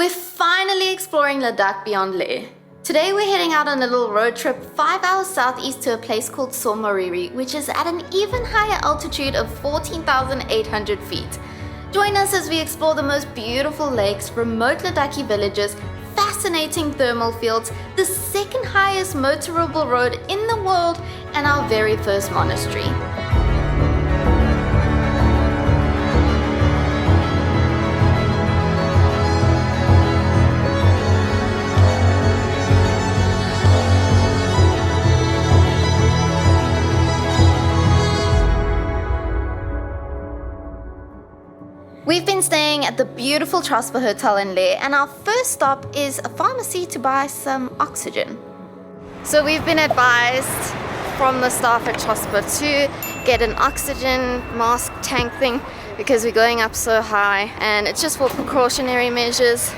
We're finally exploring Ladakh beyond Leh. Today we're heading out on a little road trip 5 hours southeast to a place called Tso Moriri, which is at an even higher altitude of 14,800 feet. Join us as we explore the most beautiful lakes, remote Ladakhi villages, fascinating thermal fields, the second highest motorable road in the world, and our very first monastery. We've been staying at the beautiful Trosper Hotel in Leh, and our first stop is a pharmacy to buy some oxygen. So we've been advised from the staff at Trosper to get an oxygen mask tank thing because we're going up so high, and it's just for precautionary measures.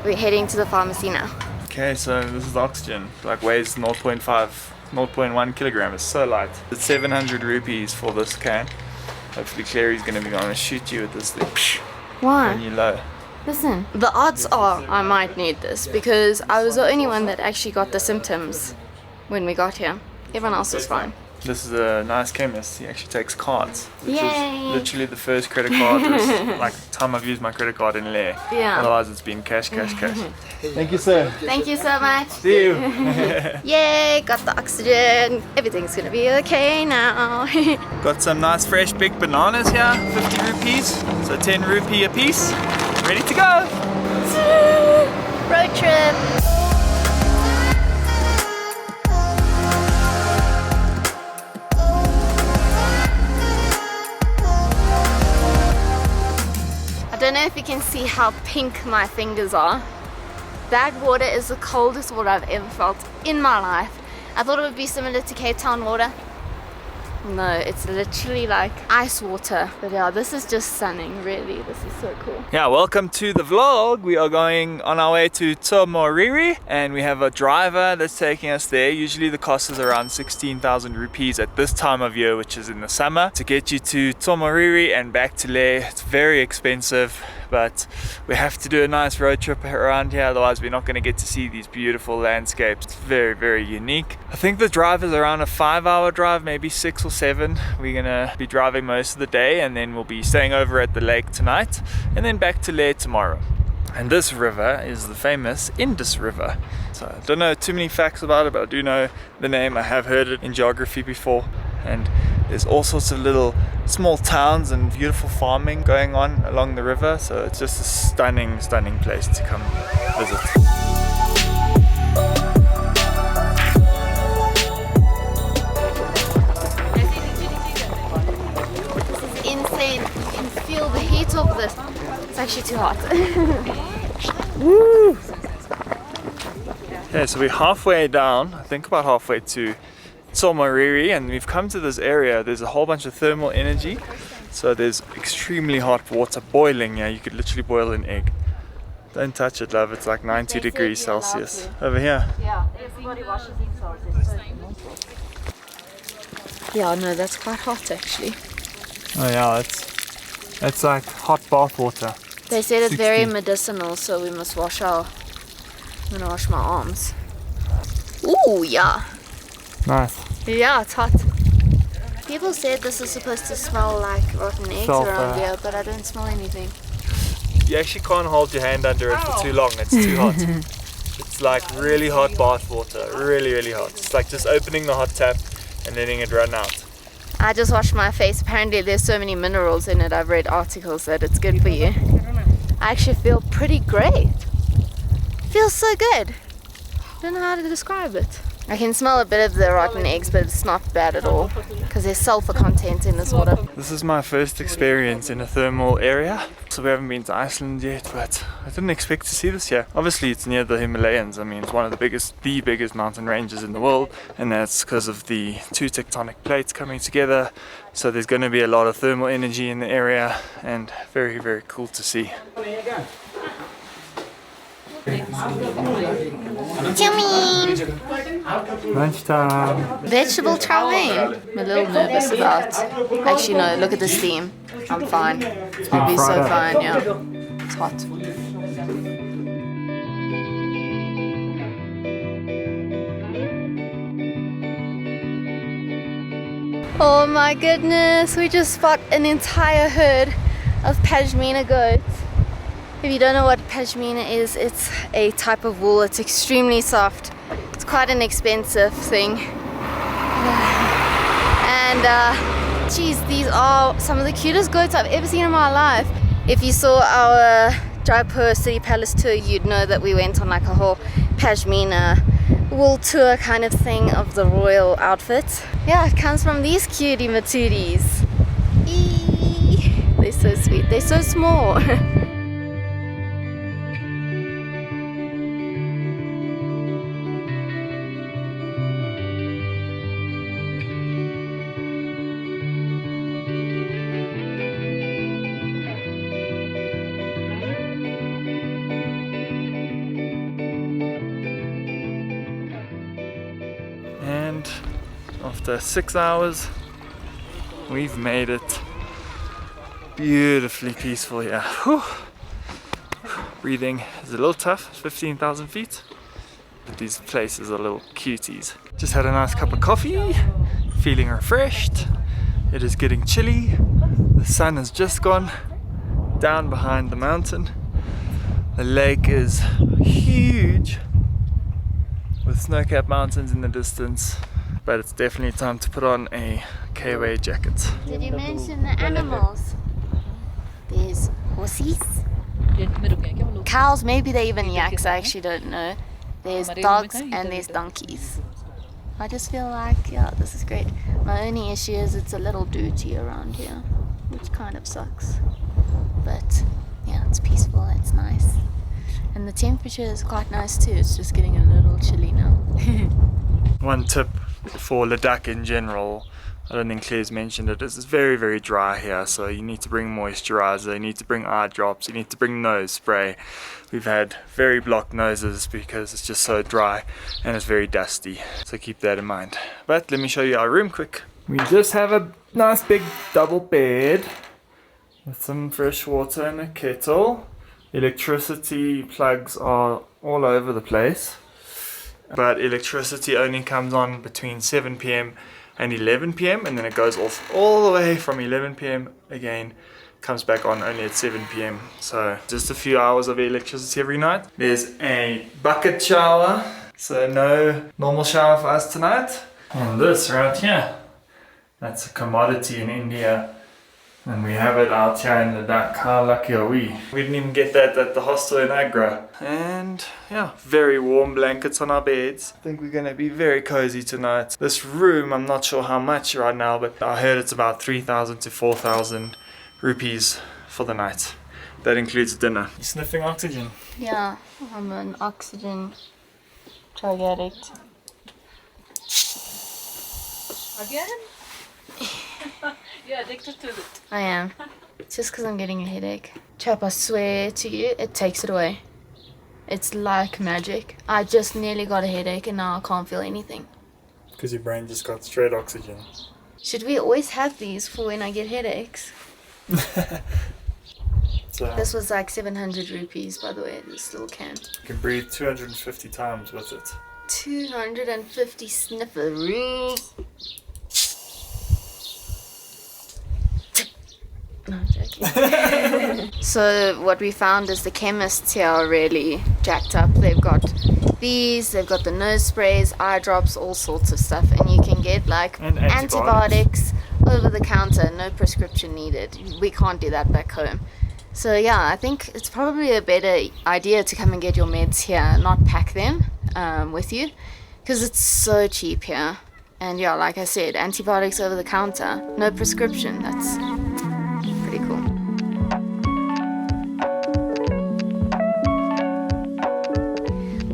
We're heading to the pharmacy now. Okay, so this is the oxygen. Like weighs 0.1 kilogram. It's so light. It's 700 rupees for this can. Hopefully Clary's going to be going to shoot you with this thing. Why? When you're low. Listen, the odds are I might need this because I was the only one that actually got the symptoms when we got here. Everyone else was fine. This is a nice chemist. He actually takes cards. Which Yay. is literally the first credit card like time I've used my credit card in Leh. Yeah. Otherwise it's been cash. Thank you, sir. Thank you so much. See you. Yay, got the oxygen. Everything's gonna be okay now. Got some nice fresh big bananas here. 50 rupees. So 10 rupee a piece. Ready to go. Road trip. I don't know if you can see how pink my fingers are. That water is the coldest water I've ever felt in my life. I thought it would be similar to Cape Town water. No, it's literally like ice water. But yeah, this is just stunning, really. This is so cool. Yeah, welcome to the vlog. We are going on our way to Tso Moriri, and we have a driver that's taking us there. Usually the cost is around 16,000 rupees at this time of year, which is in the summer, to get you to Tso Moriri and back to Leh. It's very expensive, but we have to do a nice road trip around here, otherwise we're not going to get to see these beautiful landscapes. It's very unique. I think the drive is around a 5-hour drive, maybe 6 or 7. We're gonna be driving most of the day, and then we'll be staying over at the lake tonight and then back to Leh tomorrow. And this river is the famous Indus River. So I don't know too many facts about it, but I do know the name. I have heard it in geography before, and there's all sorts of little small towns and beautiful farming going on along the river, so it's just a stunning place to come visit. Insane. You can feel the heat of this. It's actually too hot. Woo! Okay, so we're halfway down, I think about halfway to Tso Moriri, and we've come to this area. There's a whole bunch of thermal energy, so there's extremely hot water boiling. Yeah, you could literally boil an egg. Don't touch it, love. It's like 90 degrees Celsius over here. Yeah, everybody washes themselves. Yeah, no, that's quite hot actually. Oh yeah, it's like hot bath water. They said it's 60. very medicinal, so we must wash I'm gonna wash my arms. Ooh, yeah. Nice. Yeah, it's hot. People said this is supposed to smell like rotten eggs around here, but I don't smell anything. You actually can't hold your hand under it for too long. It's too hot. It's like really hot bath water. Really hot. It's like just opening the hot tap and letting it run out. I just washed my face. Apparently there's so many minerals in it. I've read articles that it's good for you. I actually feel pretty great. Feels so good. Don't know how to describe it. I can smell a bit of the rotten eggs, but it's not bad at all because there's sulfur content in this water. This is my first experience in a thermal area. So we haven't been to Iceland yet, but I didn't expect to see this here. Obviously it's near the Himalayas. I mean, it's one of the biggest mountain ranges in the world, and that's because of the 2 tectonic plates coming together. So there's going to be a lot of thermal energy in the area, and very cool to see. Yummy! Lunchtime. Vegetable chow mein. I'm a little nervous about. Actually, no, look at the steam. I'm fine. It's going to be so fine, yeah. It's hot. Oh my goodness, we just spot an entire herd of Pasmina goats. If you don't know what Pasmina is, it's a type of wool. It's extremely soft. It's quite an expensive thing. And geez, these are some of the cutest goats I've ever seen in my life. If you saw our Jaipur City Palace tour, you'd know that we went on like a whole Pasmina wool tour kind of thing of the royal outfits. Yeah, it comes from these cutie matooties. Eee. They're so sweet. They're so small. And after 6 hours, we've made it. Beautifully peaceful here. Whew. Breathing is a little tough, 15,000 feet. But these places are little cuties. Just had a nice cup of coffee, feeling refreshed. It is getting chilly. The sun has just gone down behind the mountain. The lake is huge, with snow-capped mountains in the distance, but it's definitely time to put on a K-way jacket. Did you mention the animals? There's horses, cows, maybe they even yaks, I actually don't know. There's dogs and there's donkeys. I just feel like, yeah, this is great. My only issue is it's a little dirty around here, which kind of sucks. But yeah, it's peaceful, it's nice. And the temperature is quite nice too, it's just getting a little chilly now. One tip for Ladakh in general, I don't think Claire's mentioned it, is it's very, very dry here, so you need to bring moisturizer, you need to bring eye drops, you need to bring nose spray. We've had very blocked noses because it's just so dry and it's very dusty, so keep that in mind. But let me show you our room quick. We just have a nice big double bed with some fresh water and a kettle. Electricity plugs are all over the place, but electricity only comes on between 7 p.m. and 11 p.m. and then it goes off all the way from 11 p.m. again, comes back on only at 7 p.m. So just a few hours of electricity every night. There's a bucket shower, so no normal shower for us tonight. And this right here, that's a commodity in India. And we have it out here in Ladakh. How lucky are we? We didn't even get that at the hostel in Agra. And yeah, very warm blankets on our beds. I think we're gonna be very cozy tonight. This room, I'm not sure how much right now, but I heard it's about 3,000 to 4,000 rupees for the night. That includes dinner. You sniffing oxygen? Yeah, I'm an oxygen drug addict. Again? You're addicted to it. I am. It's just because I'm getting a headache. Chap, I swear to you, it takes it away. It's like magic. I just nearly got a headache and now I can't feel anything. Because your brain just got straight oxygen. Should we always have these for when I get headaches? So This was like 700 rupees, by the way, this little can. you can breathe 250 times with it. 250 snifferoos. No, I'm joking. So what we found is the chemists here are really jacked up. They've got these, they've got the nose sprays, eye drops, all sorts of stuff, and you can get like And antibiotics over the counter, no prescription needed. We can't do that back home. So yeah, I think it's probably a better idea to come and get your meds here, not pack them with you, because it's so cheap here. And yeah, like I said, antibiotics over the counter, no prescription. That's pretty cool.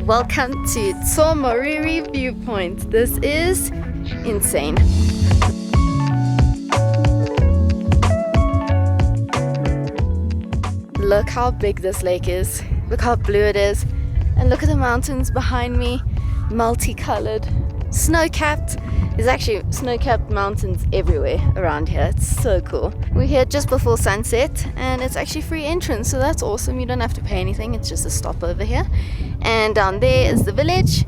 Welcome to Tso Moriri viewpoint. This is insane. Look how big this lake is. Look how blue it is. And look at the mountains behind me, multicolored, snow-capped. There's actually snow-capped mountains everywhere around here. It's so cool. We're here just before sunset and it's actually free entrance, so that's awesome. You don't have to pay anything, it's just a stop over here. And down there is the village.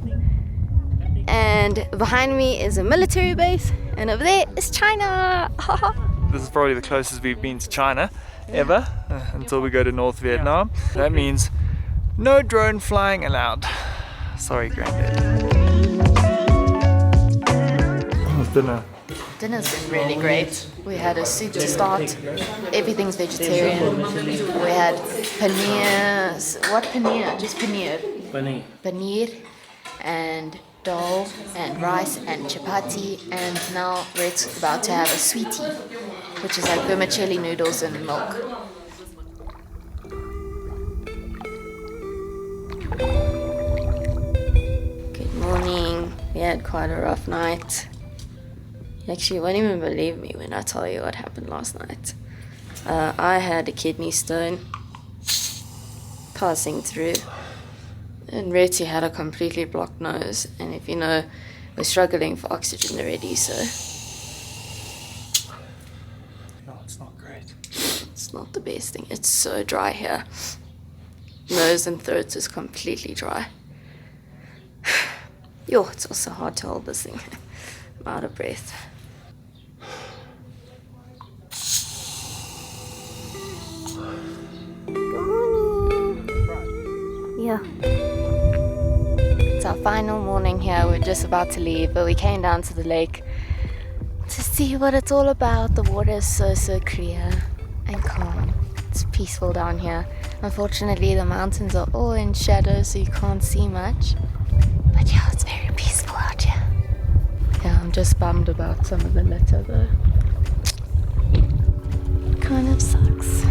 And behind me is a military base. And over there is China. This is probably the closest we've been to China ever until we go to North Vietnam. That means no drone flying allowed. Sorry, Granddad. How's dinner? Dinner's been really great. We had a soup to start. Everything's vegetarian. We had paneer. What paneer? Just paneer. Paneer and dal and rice and chapati, and now we're about to have a sweetie, which is like vermicelli noodles and milk. Good morning. We had quite a rough night. You actually won't even believe me when I tell you what happened last night. I had a kidney stone passing through, and Reti had a completely blocked nose, and if you know, we're struggling for oxygen already, so... No, it's not great. It's not the best thing. It's so dry here. Nose and throat is completely dry. Yo, it's also hard to hold this thing. I'm out of breath. Yeah. It's our final morning here. We're just about to leave, but we came down to the lake to see what it's all about. The water is so clear and calm. It's peaceful down here. Unfortunately, the mountains are all in shadow, so you can't see much. But yeah, it's very peaceful out here. Yeah, I'm just bummed about some of the litter though. Kind of sucks.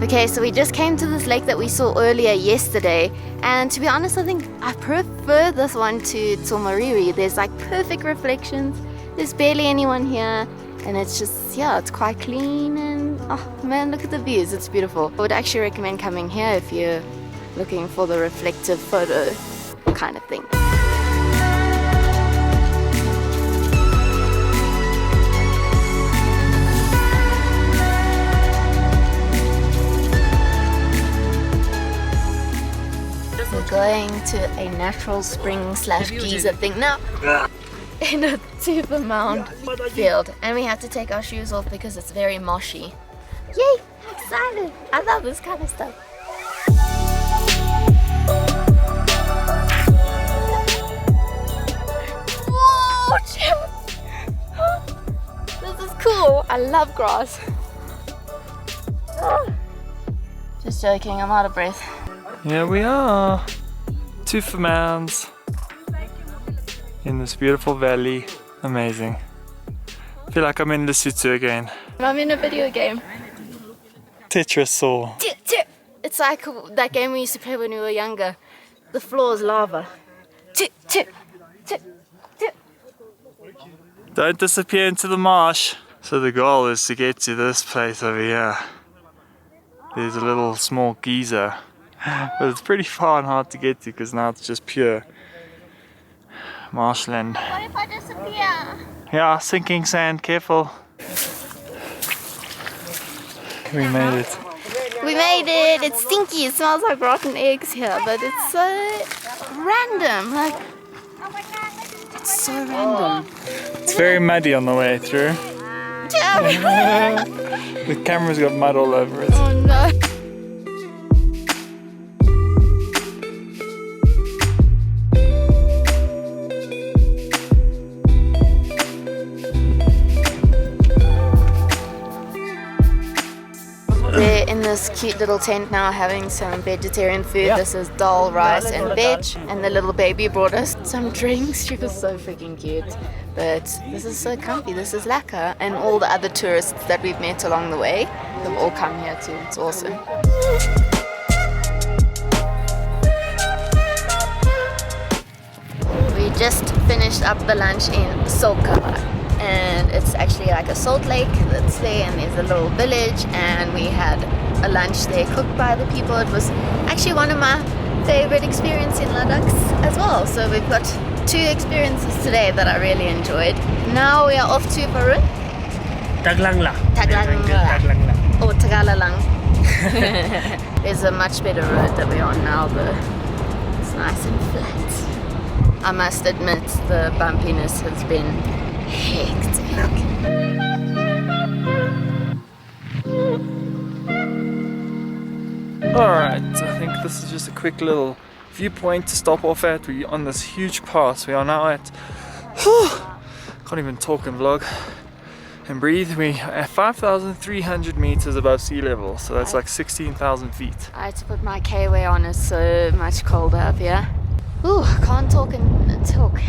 Okay, so we just came to this lake that we saw earlier yesterday, and to be honest, I think I prefer this one to Tso Moriri. There's like perfect reflections, there's barely anyone here, and it's just, yeah, it's quite clean, and oh man, look at the views, it's beautiful. I would actually recommend coming here if you're looking for the reflective photo kind of thing. Going to a natural spring / geyser thing now in a super mound field, and we have to take our shoes off because it's very moshy. Yay! I'm excited! I love this kind of stuff. Whoa! This is cool. I love grass. Just joking, I'm out of breath. Here we are, 2 mounds in this beautiful valley. Amazing. I feel like I'm in Lesotho again. I'm in a video game. Tetrasaur. It's like that game we used to play when we were younger. The floor is lava. Don't disappear into the marsh. So the goal is to get to this place over here. There's a little small geyser. But it's pretty far and hard to get to because now it's just pure marshland. What if I disappear? Yeah, sinking sand, careful. We made it. We made it! It's stinky, it smells like rotten eggs here, but it's so random. Like, it's so random. It's very muddy on the way through. The camera's got mud all over it. Oh no. They're in this cute little tent now having some vegetarian food. This is dal, rice and veg, and the little baby brought us some drinks. She was so freaking cute. But this is so comfy. This is lekker, and all the other tourists that we've met along the way have all come here too. It's awesome. We just finished up the lunch in Soka. And it's actually like a salt lake that's there, and there's a little village, and we had a lunch there cooked by the people. It was actually one of my favorite experiences in Ladakh as well. So we've got 2 experiences today that I really enjoyed. Now we are off to Peru Taglangla. Taglangla. Or Tagalalang. There's a much better road that we're on now though. It's nice and flat. I must admit the bumpiness has been hectic. Alright, I think this is just a quick little viewpoint to stop off at. We're on this huge pass. We are now at can't even talk and vlog and breathe. We are at 5,300 meters above sea level, so that's like 16,000 feet. I had to put my K-way on, it's so much colder up here. Ooh, can't talk and talk.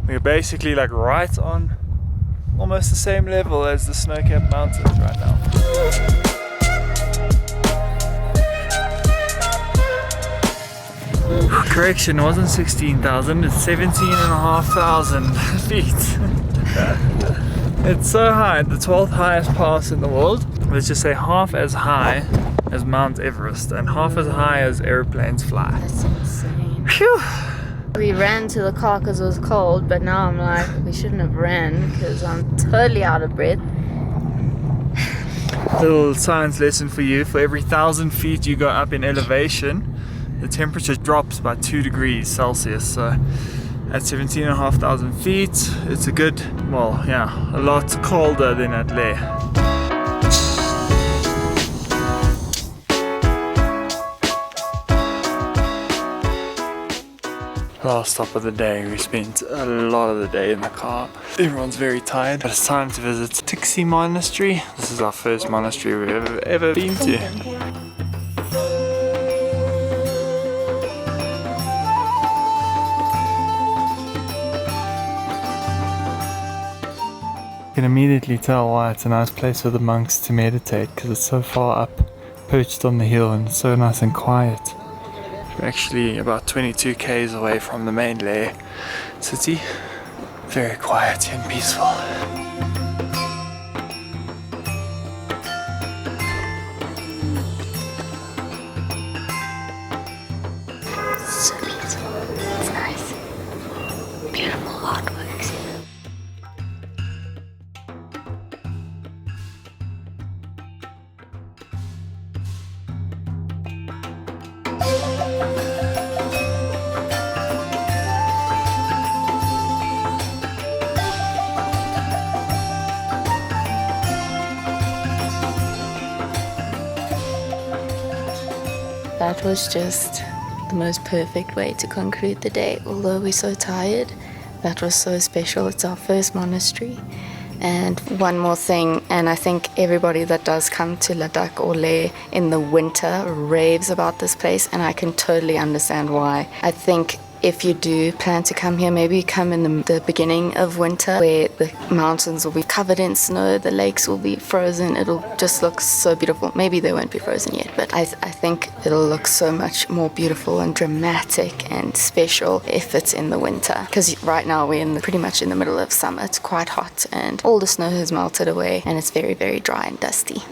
We're basically like right on almost the same level as the snow-capped mountains right now. Correction, it wasn't 16,000, it's 17,500 feet. It's so high, the 12th highest pass in the world. Let's just say half as high as Mount Everest and half as high as airplanes fly. That's insane. Phew! We ran to the car because it was cold, but now I'm like, we shouldn't have ran because I'm totally out of breath. Little science lesson for you: for every 1,000 feet you go up in elevation, the temperature drops by 2 degrees Celsius. So at 17,500 feet, it's a good, well, yeah, a lot colder than at Leh. Last stop of the day. We spent a lot of the day in the car. Everyone's very tired, but it's time to visit Thiksey Monastery. This is our first monastery we've ever been to. You can immediately tell why it's a nice place for the monks to meditate, because it's so far up, perched on the hill, and it's so nice and quiet. We're actually about 22 k's away from the main Leh city. Very quiet and peaceful. So beautiful. It's nice. Beautiful artworks. That was just the most perfect way to conclude the day. Although we're so tired, that was so special. It's our first monastery. And one more thing, and I think everybody that does come to Ladakh or Leh in the winter raves about this place, and I can totally understand why. I think if you do plan to come here, maybe come in the beginning of winter where the mountains will be covered in snow, the lakes will be frozen, it'll just look so beautiful. Maybe they won't be frozen yet, but I think it'll look so much more beautiful and dramatic and special if it's in the winter. Because right now we're pretty much in the middle of summer. It's quite hot and all the snow has melted away and it's very, very dry and dusty.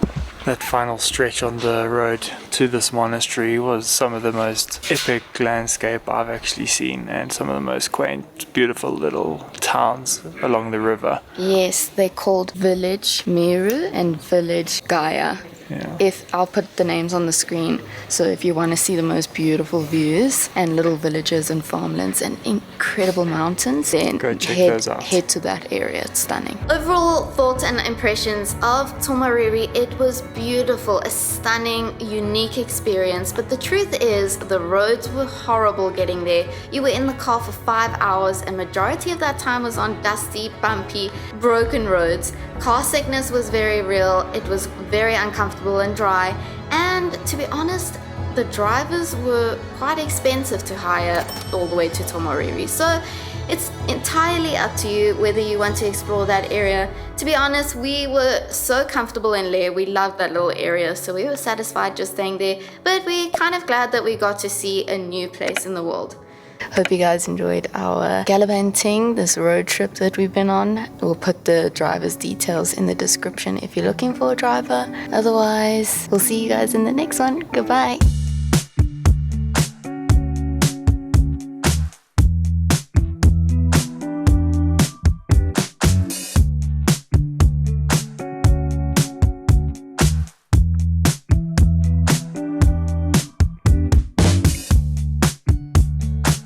That final stretch on the road to this monastery was some of the most epic landscape I've actually seen, and some of the most quaint, beautiful little towns along the river. Yes, they're called Village Meru and Village Gaia. Yeah. I'll put the names on the screen, so if you want to see the most beautiful views and little villages and farmlands and incredible mountains, then go check those out. Head to that area. It's stunning. Overall thoughts and impressions of Tsomoriri: it was beautiful, a stunning, unique experience, but the truth is the roads were horrible getting there. You were in the car for 5 hours and majority of that time was on dusty, bumpy, broken roads. Car sickness was very real. It was very uncomfortable and dry, and to be honest, the drivers were quite expensive to hire all the way to Tsomoriri. So it's entirely up to you whether you want to explore that area. To be honest, we were so comfortable in Leh. We loved that little area, so we were satisfied just staying there, but we're kind of glad that we got to see a new place in the world. Hope you guys enjoyed our gallivanting, this road trip that we've been on. We'll put the driver's details in the description if you're looking for a driver. Otherwise, we'll see you guys in the next one. Goodbye.